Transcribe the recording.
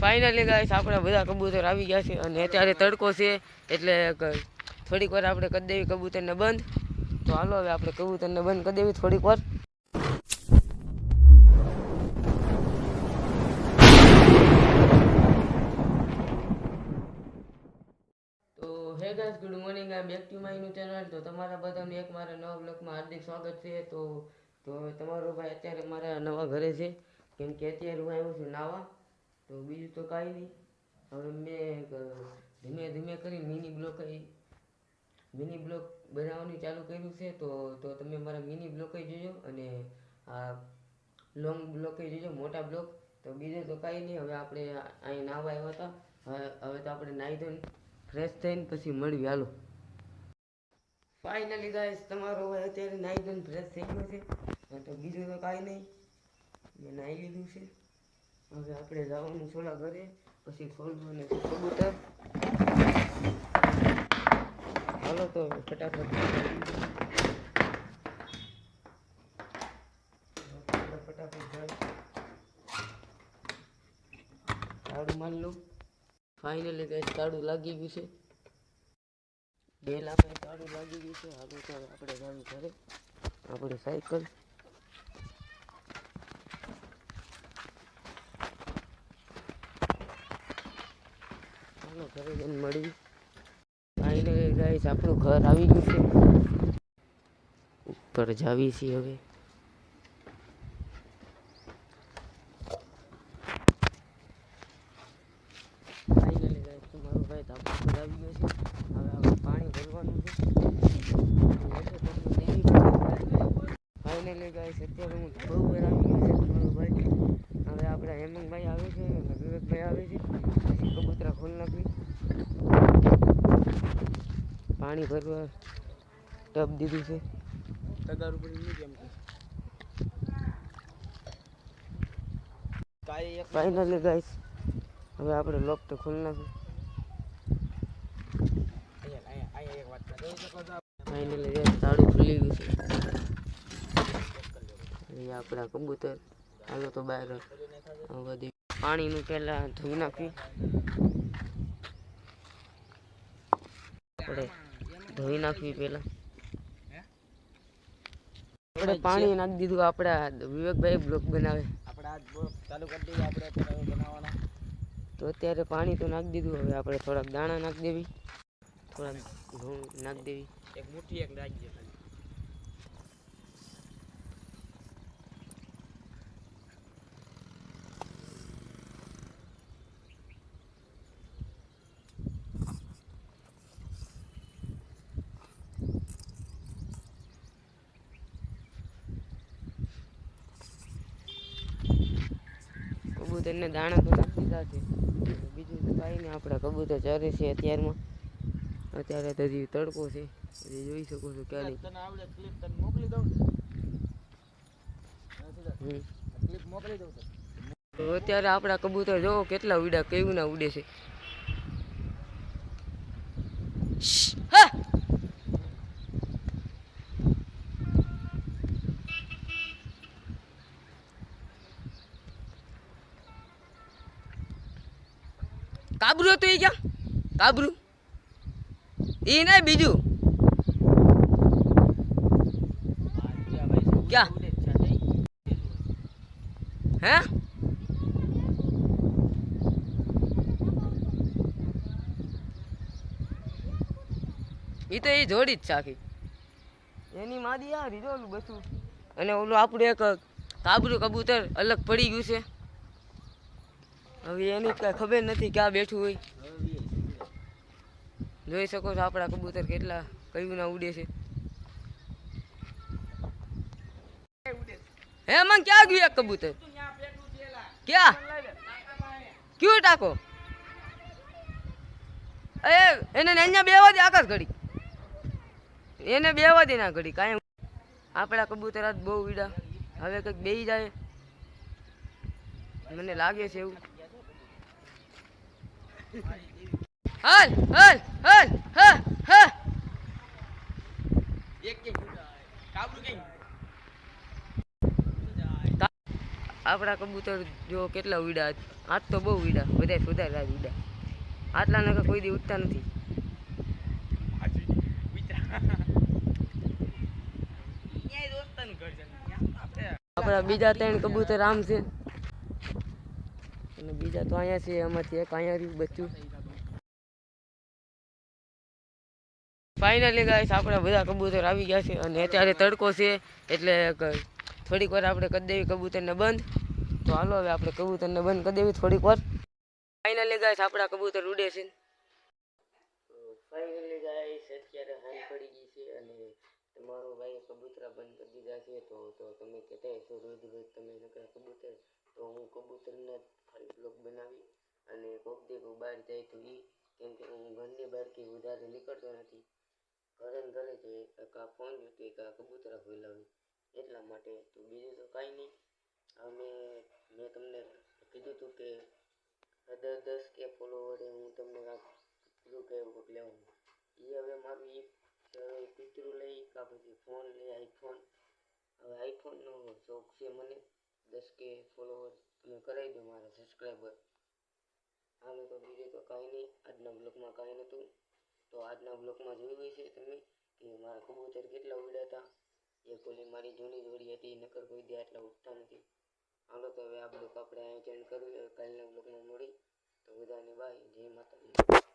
Finally guys આપણા બધા કબૂતર આવી ગયા છે અને અત્યારે તડકો છે એટલે થોડીક વાર આપણે કરી દેવી કબૂતરને બંધ. તો હાલો હવે આપણે કબૂતરને બંધ કરી દેવી થોડીક વાર. તો hey guys good morning, I am back to my new channel. તો તમારા બધાનું એક મારા નવા બ્લોગમાં હાર્દિક સ્વાગત છે. તો તમારો ભાઈ અત્યારે મારા નવા ઘરે છે કેમ કે અત્યારે હું આવ્યો છું નાવા. તો બીજું તો કાંઈ નહીં. હવે મેં ધીમે ધીમે કરી મિની બ્લોગ બનાવવાનું ચાલુ કર્યું છે. તો તમે મારા મિની બ્લોગ જોજો અને આ લોંગ બ્લોગ જોજો, મોટા બ્લોગ. તો બીજું તો કાંઈ નહીં. હવે આપણે અહીં નાવા આવ્યા હતા. હવે તો આપણે નાહી ધોઈને ફ્રેશ થઈને પછી મળવી. હાલો ફાઇનલી ગાઈસ તમારો ભાઈ અત્યારે નાહી ધોઈને ફ્રેશ થઈ ગયો છે. તો બીજું તો કાંઈ નહીં, મેં નાહી લીધું છે. હવે આપણે જવાનું થોડા ઘરે, પછી ખોલવું ને કબૂતર. હાલો તો ફટાફટ તાળું મારી લઉં. ફાઇનલી ગાઈસ તાળું લાગી ગયું છે. બેલ આપણે તાળું લાગી ગયું છે. હાલો તો આપણે જવાનું ઘરે. આપણે સાયકલ ઘરે જઈને મળી. ફાઇનલી ગાઈસ આપણું ઘર આવી ગયું છે. ઉપર જાવી છીએ હવે. ફાઇનલી ગાઈસ તમારો ભાઈ તો આપણું ઘર આવી ગયો છે. હવે આપણે પાણી ભરવાનું છે. ફાઇનલી ગાઈસ અત્યારે હું બહુ ઘર આવી ગયો છે તમારો ભાઈ. હવે આપણા હેમંતભાઈ આવે છે અને વિવેકભાઈ આવે છે. પછી કબૂતરા ખોલ નાખવી. પાણી ભરવા ટબ દીધું છે. ફાઇનલી ગાઈસ હવે આપણે લોક તો ખોલી નાખ્યું. ફાઇનલી ગાઈસ તાળું ખુલી ગયું છે. આપણા કબૂતર. હાલો તો બહાર બધી પાણીનું પહેલા ધોઈ નાખી. આપણે ધોઈ નાખવી પહેલા. આપણે પાણી નાખી દીધું. આપણા વિવેકભાઈ બ્લોગ બનાવે. ચાલુ કરી દઈએ આપણે બનાવવાના. તો અત્યારે પાણી તો નાખી દીધું. હવે આપણે થોડાક દાણા નાખી દેવી, થોડાક ઘઉં નાખી દેવી. એક મુઠ્ઠી એક નાખી દે. કબૂતરને દાણા તો નાખી દીધા છે. બીજું તો કાંઈ નહીં. આપણા કબૂતર ચરે છે અત્યારમાં. અત્યારે તો હજી તડકો છે. હજી જોઈ શકો છો ક્યારે. તો અત્યારે આપણા કબૂતર જોવો કેટલા ઉડ્યા, કેવું ના ઉડે છે. કાબરું હતું એ ક્યાં? કાબરું એ નહીં બીજું ક્યાં? હે એ તો એ જોડી જ છે આખી. એની માદી આ રીજો ઓલું બધું. અને ઓલું આપણું એક કાબરું કબૂતર અલગ પડી ગયું છે. હવે એની કઈ ખબર નથી ક્યાં બેઠું હોય. જોઈ શકો છો આપણા કબૂતર કેટલા કયું ના ઉડે છે. હે મને ક્યાં ગયું એક કબૂતર? ક્યાં ક્યું ટાકો? એને અહીંયા બેવા દે આકાશ ઘડી. એને બેવા દે ના ઘડી કાંઈ. આપણા કબૂતર આજ બહુ ઉડ્યા. હવે કંઈક બેસી જાય મને લાગે છે એવું. હાલ હાલ હાલ હા હા. આપણા કબૂતર જો કેટલા ઉડ્યા આજ તો બહુ ઉડ્યા, બધા વધારે રાજ ઉડ્યા. આટલા નકર કોઈ દી ઉડતા નથી. આપણા બીજા 3 કબૂતર આમ છે અને બીજા તો અહીંયા છે. એમાંથી એક અહીંયા રહ્યું બચ્ચું. ફાઇનલી ગાઈસ આપણા બધા કબૂતર આવી ગયા છે અને અત્યારે તડકો છે એટલે થોડીક વાર આપણે કરી દેવી કબૂતરને બંધ. તો હાલો હવે આપણે કબૂતરને બંધ કરી દેવી થોડીક વાર. ફાઇનલી ગાઈસ આપણા કબૂતર ઉડે છે. ફાઇનલી ગાઈસ અત્યારે હાંજ પડી ગઈ છે અને તમારો ભાઈ કબૂતરા બંધ કરી દીધા છે. તો તમે કહેતા હશો રોજ રોજ તમે નકરા કબૂતર, તો હું કબૂતરના ખાલી બ્લોગ બનાવી અને કોક દી બહાર જાય તો કેમ કે હું ઘરની બહાર કે વધારે નીકળતો નથી. ઘરે ને ઘરે છે કાં ફોન જોતી કાં કબૂતરા ખોલાવી એટલા માટે. તો બીજું તો કાંઈ નહીં. મેં તમને કીધું હતું કે 10 કે ફોલોવરે હું તમને કીધું કે લેવાનું. એ હવે મારું પિતરું લઈ કાં પછી ફોન લઈ આઈફોન. હવે આઈફોનનો શોખ છે મને. 10 કે ફોલોવર તમે કરાવી દો મારા સબસ્ક્રાઈબર. હાલો તો બીજું તો કાંઈ નહીં. આજના બ્લોગમાં કાંઈ નહોતું. તો આજના બ્લોગમાં જોયું હશે તમે કે મારા કબૂતર કેટલા ઉડ્યા હતા. એક ઓલી મારી જૂની જોડી હતી, નકર કોઈ દી આટલા ઉડતા નથી. હાલો તો હવે આ બ્લોગ આપણે અહીં ચેન્જ કરવી. કાલના બ્લોગમાં મળી. તો બધાને બાય, જય માતાજી.